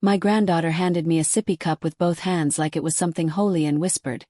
My granddaughter handed me a sippy cup with both hands like it was something holy and whispered,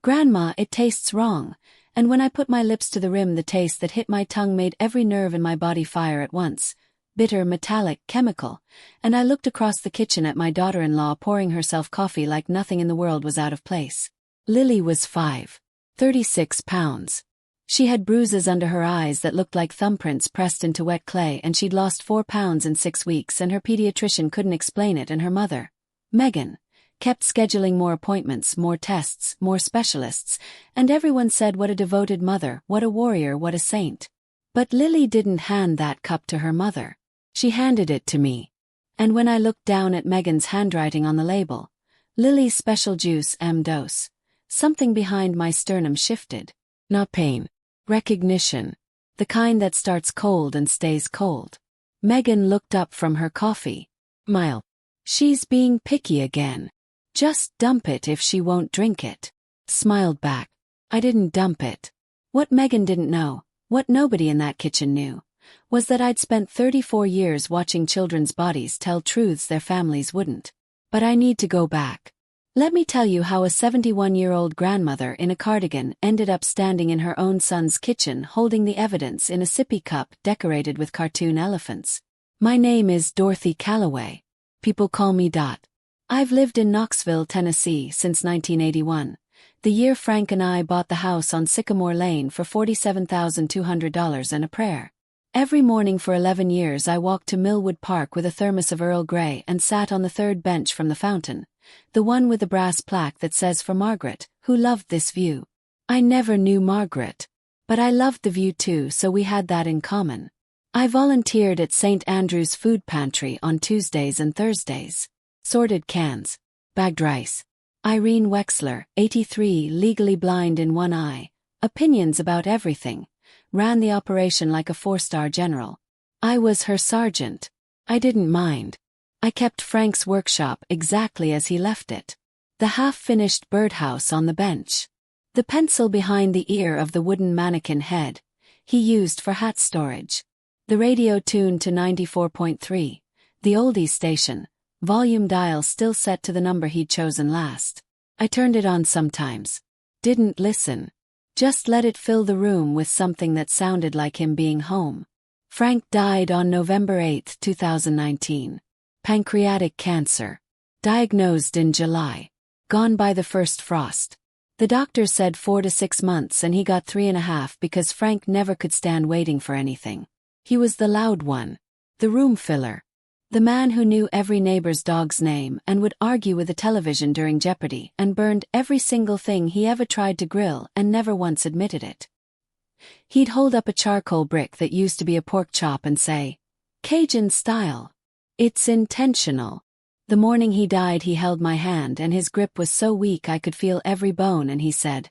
"Grandma, it tastes wrong." And when I put my lips to the rim, the taste that hit my tongue made every nerve in my body fire at once. Bitter, metallic, chemical. And I looked across the kitchen at my daughter-in-law pouring herself coffee like nothing in the world was out of place. Lily was 5. 36 pounds. She had bruises under her eyes that looked like thumbprints pressed into wet clay, and she'd lost 4 pounds in 6 weeks, and her pediatrician couldn't explain it, and her mother, Megan, kept scheduling more appointments, more tests, more specialists, and everyone said what a devoted mother, what a warrior, what a saint. But Lily didn't hand that cup to her mother. She handed it to me. And when I looked down at Megan's handwriting on the label, Lily's special juice M-dose, something behind my sternum shifted. Not pain. Recognition. The kind that starts cold and stays cold. Megan looked up from her coffee. Smile. She's being picky again. Just dump it if she won't drink it. Smiled back. I didn't dump it. What Megan didn't know, what nobody in that kitchen knew, was that I'd spent 34 years watching children's bodies tell truths their families wouldn't. But I need to go back. Let me tell you how a 71-year-old grandmother in a cardigan ended up standing in her own son's kitchen holding the evidence in a sippy cup decorated with cartoon elephants. My name is Dorothy Calloway. People call me Dot. I've lived in Knoxville, Tennessee since 1981, the year Frank and I bought the house on Sycamore Lane for $47,200 and a prayer. Every morning for 11 years I walked to Millwood Park with a thermos of Earl Grey and sat on the third bench from the fountain, the one with the brass plaque that says "For Margaret, who loved this view." I never knew Margaret, but I loved the view too, so we had that in common. I volunteered at St. Andrew's Food Pantry on Tuesdays and Thursdays. Sorted cans. Bagged rice. Irene Wexler, 83, legally blind in one eye, opinions about everything, ran the operation like a 4-star general. I was her sergeant. I didn't mind. I kept Frank's workshop exactly as he left it. The half-finished birdhouse on the bench. The pencil behind the ear of the wooden mannequin head he used for hat storage. The radio tuned to 94.3, the oldies station, volume dial still set to the number he'd chosen last. I turned it on sometimes. Didn't listen. Just let it fill the room with something that sounded like him being home. Frank died on November 8, 2019. Pancreatic cancer. Diagnosed in July. Gone by the first frost. The doctor said 4 to 6 months, and he got 3.5 because Frank never could stand waiting for anything. He was the loud one. The room filler. The man who knew every neighbor's dog's name and would argue with the television during Jeopardy and burned every single thing he ever tried to grill and never once admitted it. He'd hold up a charcoal brick that used to be a pork chop and say, "Cajun style. It's intentional." The morning he died he held my hand and his grip was so weak I could feel every bone, and he said,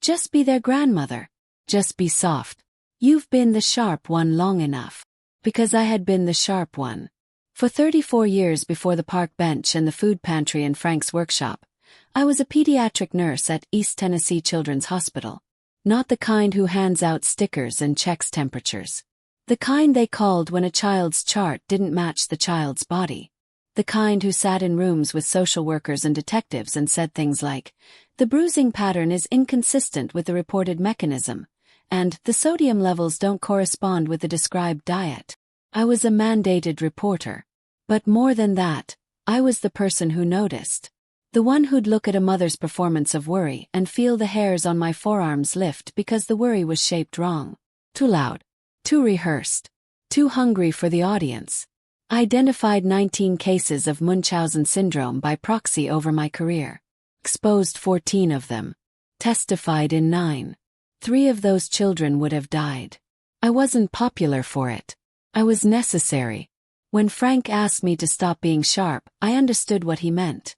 "Just be their grandmother. Just be soft. You've been the sharp one long enough." Because I had been the sharp one. For 34 years before the park bench and the food pantry and Frank's workshop, I was a pediatric nurse at East Tennessee Children's Hospital. Not the kind who hands out stickers and checks temperatures. The kind they called when a child's chart didn't match the child's body. The kind who sat in rooms with social workers and detectives and said things like, "The bruising pattern is inconsistent with the reported mechanism," and "The sodium levels don't correspond with the described diet." I was a mandated reporter. But more than that, I was the person who noticed. The one who'd look at a mother's performance of worry and feel the hairs on my forearms lift because the worry was shaped wrong. Too loud. Too rehearsed. Too hungry for the audience. I identified 19 cases of Munchausen syndrome by proxy over my career. Exposed 14 of them. Testified in 9. 3 of those children would have died. I wasn't popular for it. I was necessary. When Frank asked me to stop being sharp, I understood what he meant.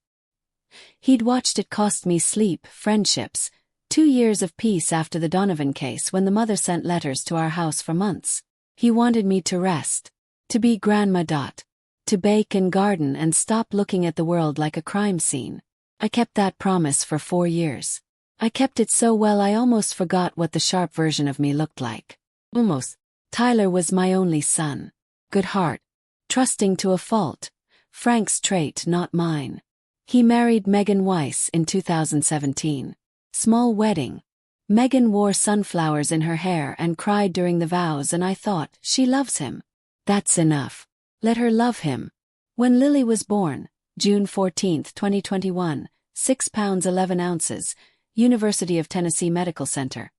He'd watched it cost me sleep, friendships, 2 years of peace after the Donovan case when the mother sent letters to our house for months. He wanted me to rest. To be Grandma Dot. To bake and garden and stop looking at the world like a crime scene. I kept that promise for 4 years. I kept it so well I almost forgot what the sharp version of me looked like. Almost. Tyler was my only son. Good heart. Trusting to a fault. Frank's trait, not mine. He married Megan Weiss in 2017. Small wedding. Megan wore sunflowers in her hair and cried during the vows, and I thought, she loves him. That's enough. Let her love him. When Lily was born, June 14, 2021, 6 pounds 11 ounces, University of Tennessee Medical Center.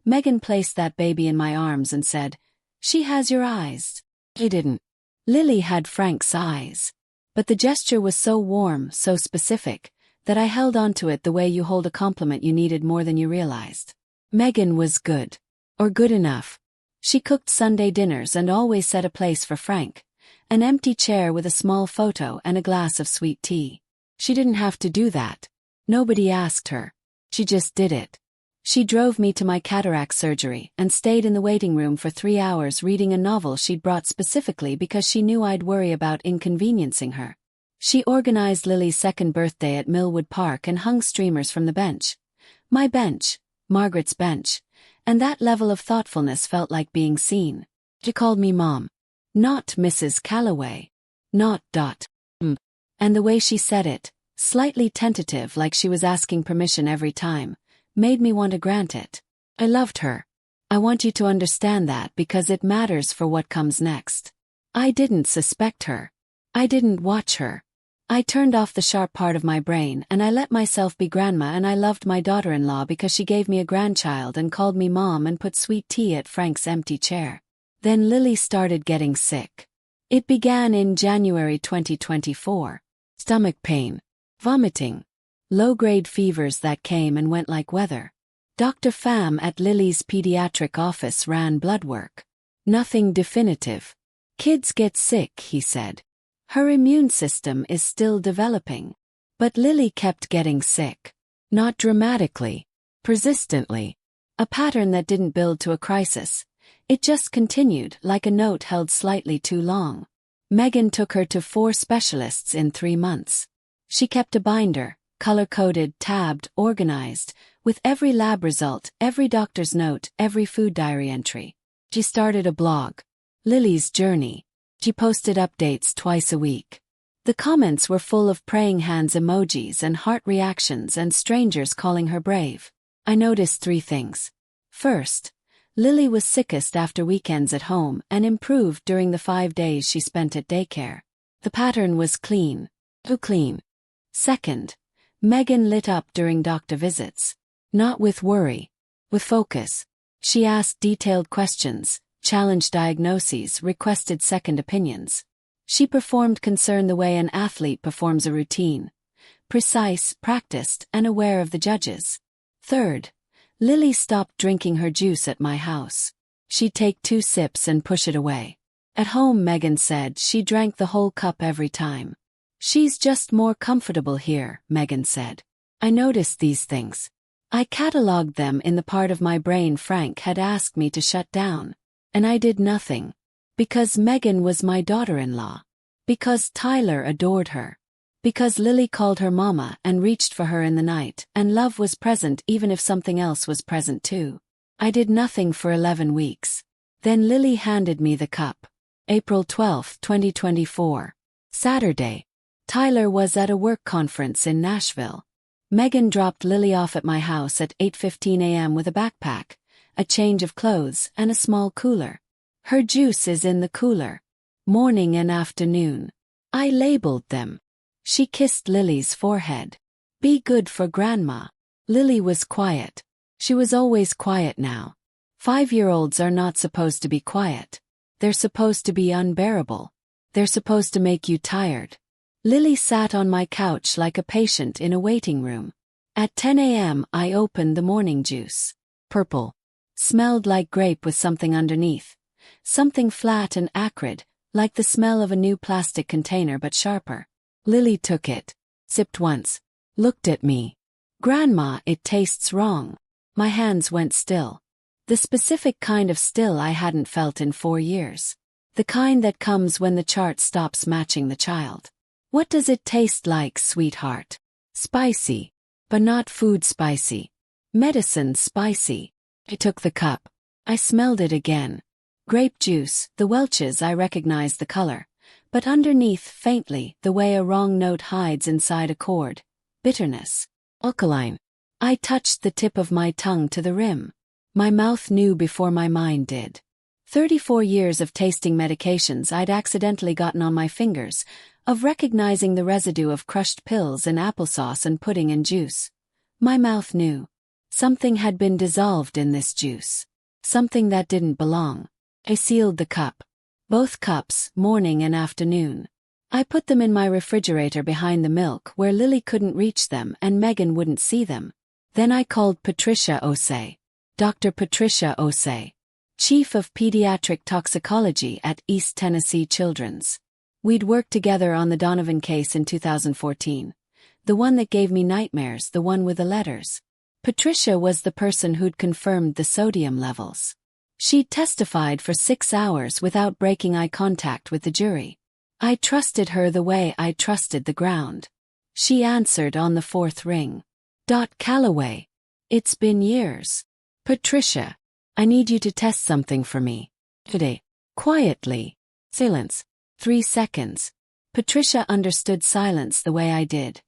Megan placed that baby in my arms and said, "She has your eyes." I didn't. Lily had Frank's eyes. But the gesture was so warm, so specific, that I held on to it the way you hold a compliment you needed more than you realized. Megan was good. Or good enough. She cooked Sunday dinners and always set a place for Frank. An empty chair with a small photo and a glass of sweet tea. She didn't have to do that. Nobody asked her. She just did it. She drove me to my cataract surgery and stayed in the waiting room for 3 hours reading a novel she'd brought specifically because she knew I'd worry about inconveniencing her. She organized Lily's second birthday at Millwood Park and hung streamers from the bench. My bench, Margaret's bench, and that level of thoughtfulness felt like being seen. She called me Mom. Not Mrs. Calloway. Not ... And the way she said it, slightly tentative like she was asking permission every time, made me want to grant it. I loved her. I want you to understand that because it matters for what comes next. I didn't suspect her. I didn't watch her. I turned off the sharp part of my brain and I let myself be grandma, and I loved my daughter-in-law because she gave me a grandchild and called me Mom and put sweet tea at Frank's empty chair. Then Lily started getting sick. It began in January 2024. Stomach pain. Vomiting. Low-grade fevers that came and went like weather. Dr. Pham at Lily's pediatric office ran blood work. Nothing definitive. Kids get sick, he said. Her immune system is still developing. But Lily kept getting sick. Not dramatically. Persistently. A pattern that didn't build to a crisis. It just continued like a note held slightly too long. Megan took her to 4 specialists in 3 months. She kept a binder, color-coded, tabbed, organized, with every lab result, every doctor's note, every food diary entry. She started a blog. Lily's Journey. She posted updates twice a week. The comments were full of praying hands emojis and heart reactions and strangers calling her brave. I noticed 3 things. First, Lily was sickest after weekends at home and improved during the 5 days she spent at daycare. The pattern was clean. Too clean. Second, Megan lit up during doctor visits. Not with worry. With focus. She asked detailed questions, challenged diagnoses, requested second opinions. She performed concern the way an athlete performs a routine. Precise, practiced, and aware of the judges. Third, Lily stopped drinking her juice at my house. She'd take 2 sips and push it away. At home, Megan said, she drank the whole cup every time. She's just more comfortable here, Megan said. I noticed these things. I catalogued them in the part of my brain Frank had asked me to shut down. And I did nothing. Because Megan was my daughter-in-law. Because Tyler adored her. Because Lily called her mama and reached for her in the night, and love was present even if something else was present too. I did nothing for 11 weeks. Then Lily handed me the cup. April 12, 2024. Saturday. Tyler was at a work conference in Nashville. Megan dropped Lily off at my house at 8:15 a.m. with a backpack, a change of clothes, and a small cooler. Her juice is in the cooler. Morning and afternoon. I labeled them. She kissed Lily's forehead. Be good for Grandma. Lily was quiet. She was always quiet now. 5-year-olds are not supposed to be quiet. They're supposed to be unbearable. They're supposed to make you tired. Lily sat on my couch like a patient in a waiting room. At 10 a.m. I opened the morning juice. Purple. Smelled like grape with something underneath. Something flat and acrid, like the smell of a new plastic container but sharper. Lily took it. Sipped once. Looked at me. Grandma, it tastes wrong. My hands went still. The specific kind of still I hadn't felt in 4 years. The kind that comes when the chart stops matching the child. What does it taste like, sweetheart? Spicy. But not food spicy. Medicine spicy. I took the cup. I smelled it again. Grape juice, the Welch's, I recognized the color. But underneath, faintly, the way a wrong note hides inside a chord, bitterness. Alkaline. I touched the tip of my tongue to the rim. My mouth knew before my mind did. 34 years of tasting medications I'd accidentally gotten on my fingers, of recognizing the residue of crushed pills in applesauce and pudding and juice. My mouth knew. Something had been dissolved in this juice. Something that didn't belong. I sealed the cup. Both cups, morning and afternoon. I put them in my refrigerator behind the milk where Lily couldn't reach them and Megan wouldn't see them. Then I called Patricia Osei. Dr. Patricia Osei, Chief of Pediatric Toxicology at East Tennessee Children's. We'd worked together on the Donovan case in 2014. The one that gave me nightmares, the one with the letters. Patricia was the person who'd confirmed the sodium levels. She'd testified for 6 hours without breaking eye contact with the jury. I trusted her the way I trusted the ground. She answered on the fourth ring. Calloway. It's been years. Patricia, I need you to test something for me. Today. Quietly. Silence. 3 seconds. Patricia understood silence the way I did.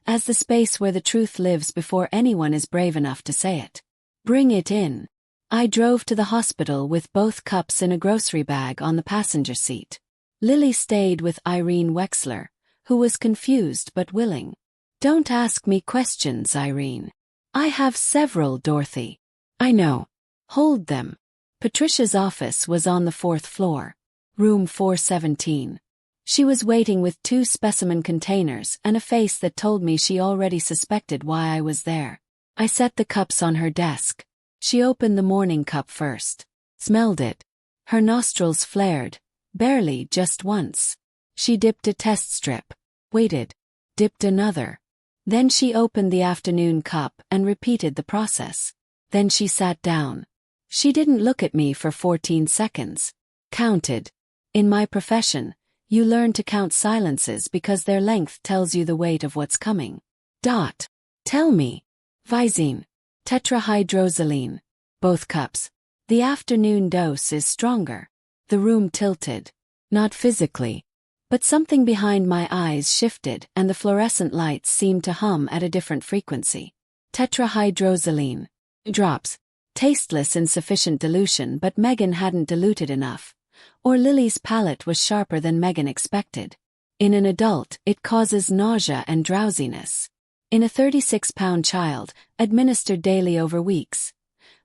As the space where the truth lives before anyone is brave enough to say it. Bring it in. I drove to the hospital with both cups in a grocery bag on the passenger seat. Lily stayed with Irene Wexler, who was confused but willing. Don't ask me questions, Irene. I have several, Dorothy. I know. Hold them. Patricia's office was on the 4th floor. Room 417. She was waiting with 2 specimen containers and a face that told me she already suspected why I was there. I set the cups on her desk. She opened the morning cup first. Smelled it. Her nostrils flared. Barely, just once. She dipped a test strip. Waited. Dipped another. Then she opened the afternoon cup and repeated the process. Then she sat down. She didn't look at me for 14 seconds. Counted. In my profession, you learn to count silences because their length tells you the weight of what's coming. Tell me. Visine. Tetrahydrozoline. Both cups. The afternoon dose is stronger. The room tilted. Not physically. But something behind my eyes shifted and the fluorescent lights seemed to hum at a different frequency. Tetrahydrozoline. Drops. Tasteless in sufficient dilution, but Megan hadn't diluted enough. Or Lily's palate was sharper than Megan expected. In an adult, it causes nausea and drowsiness. In a 36-pound child, administered daily over weeks,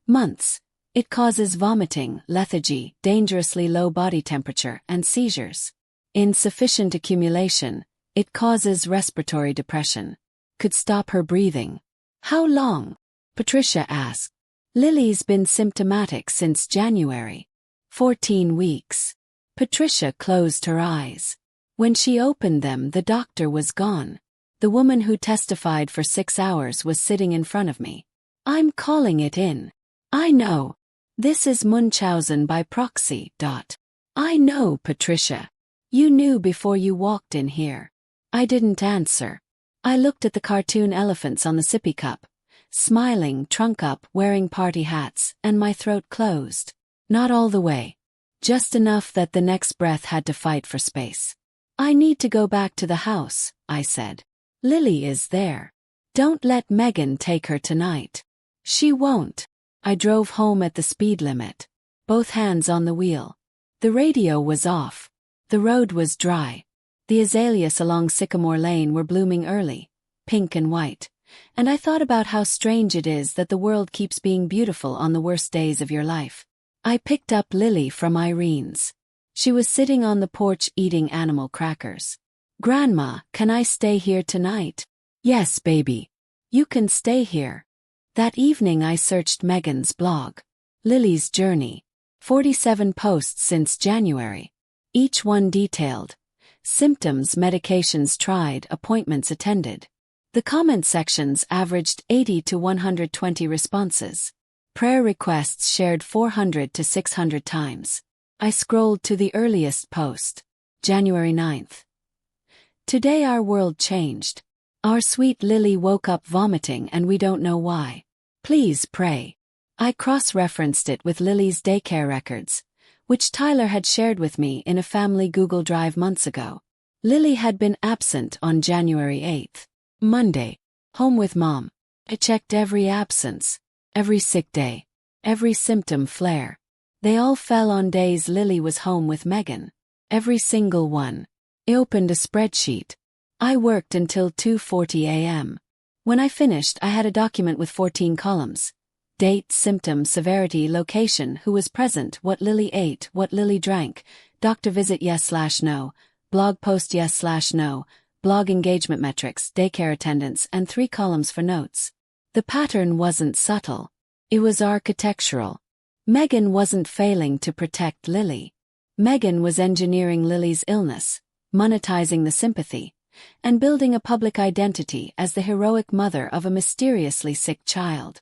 months, it causes vomiting, lethargy, dangerously low body temperature, and seizures. In sufficient accumulation, it causes respiratory depression. Could stop her breathing. How long? Patricia asked. Lily's been symptomatic since January. 14 weeks. Patricia closed her eyes. When she opened them, the doctor was gone. The woman who testified for 6 hours was sitting in front of me. I'm calling it in. I know. This is Munchausen by proxy. I know, Patricia. You knew before you walked in here. I didn't answer. I looked at the cartoon elephants on the sippy cup, smiling, trunk up, wearing party hats, and my throat closed. Not all the way. Just enough that the next breath had to fight for space. I need to go back to the house, I said. Lily is there. Don't let Megan take her tonight. She won't. I drove home at the speed limit. Both hands on the wheel. The radio was off. The road was dry. The azaleas along Sycamore Lane were blooming early, pink and white. And I thought about how strange it is that the world keeps being beautiful on the worst days of your life. I picked up Lily from Irene's. She was sitting on the porch eating animal crackers. Grandma, can I stay here tonight? Yes, baby. You can stay here. That evening I searched Megan's blog. Lily's journey. 47 posts since January. Each one detailed. Symptoms, medications tried, appointments attended. The comment sections averaged 80 to 120 responses. Prayer requests shared 400 to 600 times. I scrolled to the earliest post. January 9th. Today our world changed. Our sweet Lily woke up vomiting and we don't know why. Please pray. I cross-referenced it with Lily's daycare records. which Tyler had shared with me in a family Google Drive months ago. Lily had been absent on January 8th. Monday. Home with Mom. I checked every absence, every sick day, every symptom flare. They all fell on days Lily was home with Megan. Every single one. I opened a spreadsheet. I worked until 2:40 a.m. When I finished, I had a document with 14 columns. Date, symptom, severity, location, who was present, what Lily ate, what Lily drank, doctor visit yes/no, blog post yes/no, blog engagement metrics, daycare attendance, and 3 columns for notes. The pattern wasn't subtle. It was architectural. Megan wasn't failing to protect Lily. Megan was engineering Lily's illness, monetizing the sympathy, and building a public identity as the heroic mother of a mysteriously sick child.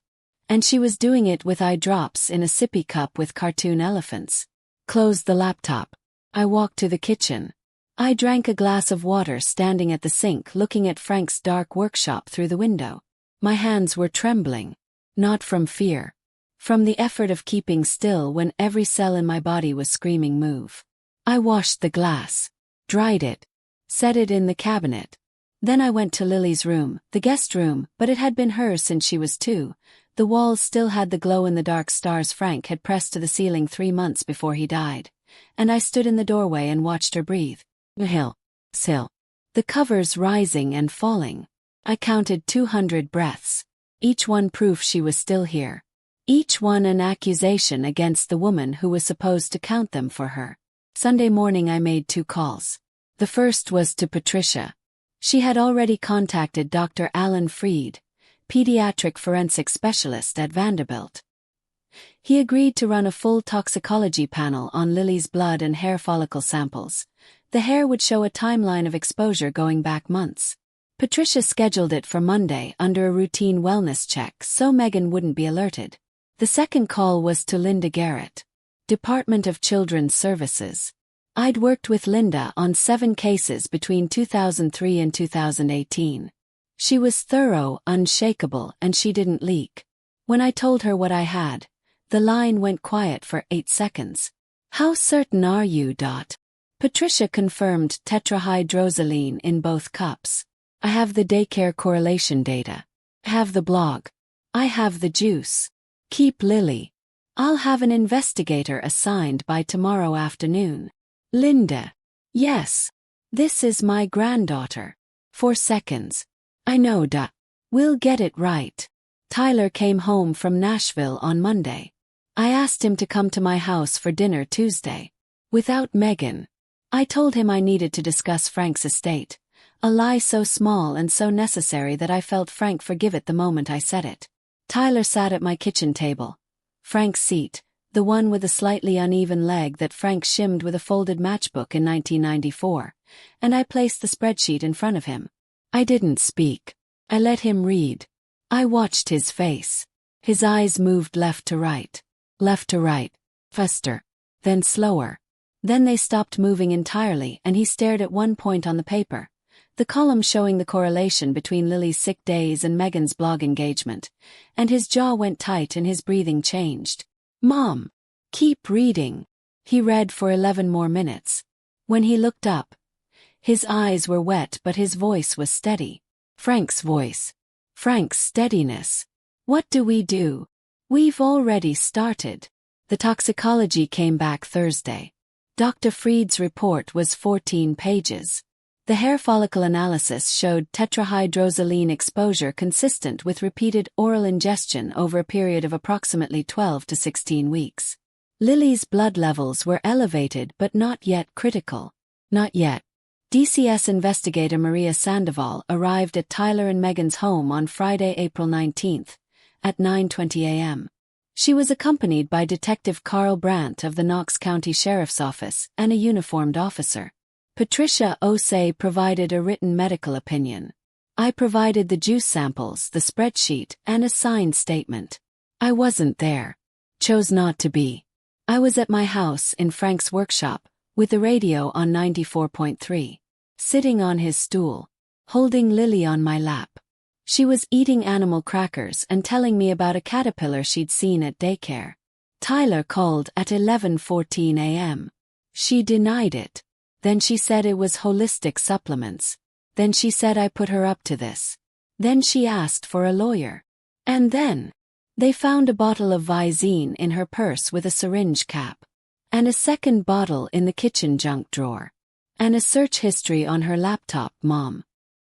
And she was doing it with eye drops in a sippy cup with cartoon elephants. Closed the laptop. I walked to the kitchen. I drank a glass of water standing at the sink looking at Frank's dark workshop through the window. My hands were trembling. Not from fear. From the effort of keeping still when every cell in my body was screaming move. I washed the glass. Dried it. Set it in the cabinet. Then I went to Lily's room, the guest room, but it had been hers since she was 2. The walls still had the glow-in-the-dark stars Frank had pressed to the ceiling 3 months before he died. And I stood in the doorway and watched her breathe. Sill. The covers rising and falling. I counted 200 breaths. Each one proof she was still here. Each one an accusation against the woman who was supposed to count them for her. Sunday morning I made 2 calls. The first was to Patricia. She had already contacted Dr. Alan Freed, pediatric forensic specialist at Vanderbilt. He agreed to run a full toxicology panel on Lily's blood and hair follicle samples. The hair would show a timeline of exposure going back months. Patricia scheduled it for Monday under a routine wellness check so Megan wouldn't be alerted. The second call was to Linda Garrett, Department of Children's Services. I'd worked with Linda on 7 cases between 2003 and 2018. She was thorough, unshakable, and she didn't leak. When I told her what I had, the line went quiet for 8 seconds. How certain are you? Patricia confirmed tetrahydrozoline in both cups. I have the daycare correlation data. I have the blog. I have the juice. Keep Lily. I'll have an investigator assigned by tomorrow afternoon. Linda. Yes. This is my granddaughter. 4 seconds. I know. We'll get it right. Tyler came home from Nashville on Monday. I asked him to come to my house for dinner Tuesday. Without Megan. I told him I needed to discuss Frank's estate. A lie so small and so necessary that I felt Frank forgive it the moment I said it. Tyler sat at my kitchen table. Frank's seat, the one with a slightly uneven leg that Frank shimmed with a folded matchbook in 1994, and I placed the spreadsheet in front of him. I didn't speak. I let him read. I watched his face. His eyes moved left to right, faster, then slower. Then they stopped moving entirely and he stared at one point on the paper, the column showing the correlation between Lily's sick days and Megan's blog engagement, and his jaw went tight and his breathing changed. Mom, keep reading. He read for 11 more minutes. When he looked up, his eyes were wet but his voice was steady. Frank's voice. Frank's steadiness. What do we do? We've already started. The toxicology came back Thursday. Dr. Freed's report was 14 pages. The hair follicle analysis showed tetrahydrozoline exposure consistent with repeated oral ingestion over a period of approximately 12 to 16 weeks. Lily's blood levels were elevated but not yet critical. Not yet. DCS investigator Maria Sandoval arrived at Tyler and Megan's home on Friday, April 19th, at 9:20 a.m. She was accompanied by Detective Carl Brandt of the Knox County Sheriff's Office and a uniformed officer. Patricia Osei provided a written medical opinion. I provided the juice samples, the spreadsheet, and a signed statement. I wasn't there. Chose not to be. I was at my house in Frank's workshop, with the radio on 94.3. Sitting on his stool, holding Lily on my lap. She was eating animal crackers and telling me about a caterpillar she'd seen at daycare. Tyler called at 11:14 a.m. She denied it. Then she said it was holistic supplements. Then she said I put her up to this. Then she asked for a lawyer. And then they found a bottle of Visine in her purse with a syringe cap. And a second bottle in the kitchen junk drawer. And a search history on her laptop. Mom.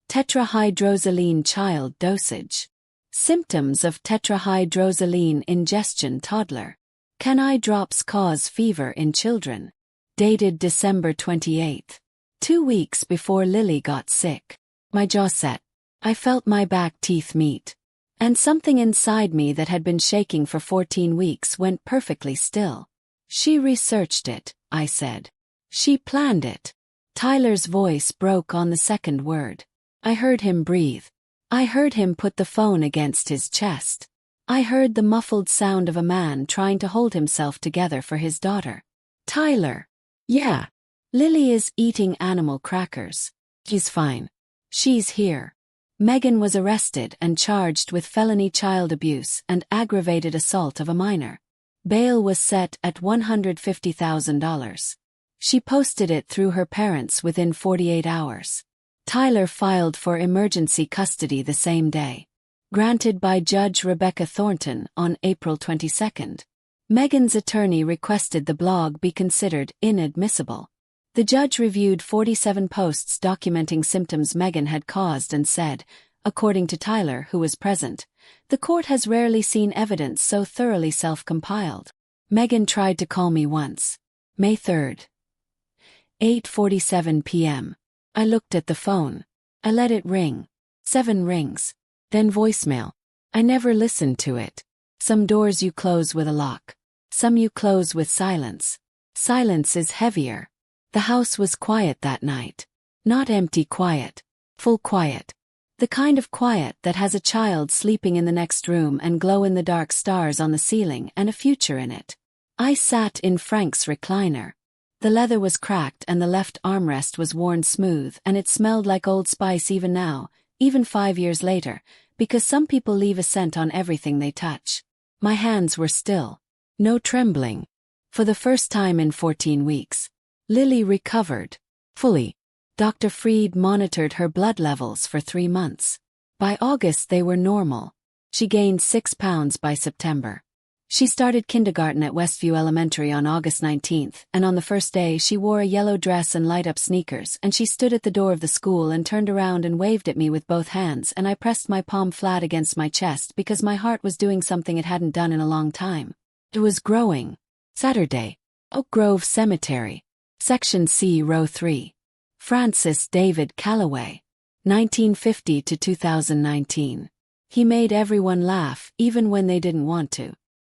Tetrahydrozoline child dosage. Symptoms of tetrahydrozoline ingestion toddler. Can eye drops cause fever in children? Dated December 28. 2 weeks before Lily got sick. My jaw set. I felt my back teeth meet. And something inside me that had been shaking for 14 weeks went perfectly still. She researched it, I said. She planned it. Tyler's voice broke on the second word. I heard him breathe. I heard him put the phone against his chest. I heard the muffled sound of a man trying to hold himself together for his daughter. Tyler. Yeah. Lily is eating animal crackers. He's fine. She's here. Megan was arrested and charged with felony child abuse and aggravated assault of a minor. Bail was set at $150,000. She posted it through her parents within 48 hours. Tyler filed for emergency custody the same day. Granted by Judge Rebecca Thornton on April 22. Megan's attorney requested the blog be considered inadmissible. The judge reviewed 47 posts documenting symptoms Megan had caused and said, according to Tyler, who was present, the court has rarely seen evidence so thoroughly self-compiled. Megan tried to call me once. May 3. 8:47 p.m. I looked at the phone. I let it ring. 7 rings. Then voicemail. I never listened to it. Some doors you close with a lock. Some you close with silence. Silence is heavier. The house was quiet that night. Not empty quiet. Full quiet. The kind of quiet that has a child sleeping in the next room and glow-in-the-dark stars on the ceiling and a future in it. I sat in Frank's recliner. The leather was cracked and the left armrest was worn smooth and it smelled like Old Spice even now, even 5 years later, because some people leave a scent on everything they touch. My hands were still. No trembling. For the first time in 14 weeks. Lily recovered. Fully. Dr. Freed monitored her blood levels for 3 months. By August they were normal. She gained 6 pounds by September. She started kindergarten at Westview Elementary on August 19, and on the first day she wore a yellow dress and light-up sneakers, and she stood at the door of the school and turned around and waved at me with both hands, and I pressed my palm flat against my chest because my heart was doing something it hadn't done in a long time. It was growing. Saturday. Oak Grove Cemetery. Section C, Row 3. Francis David Calloway. 1950 to 2019. He made everyone laugh, even when they didn't want to.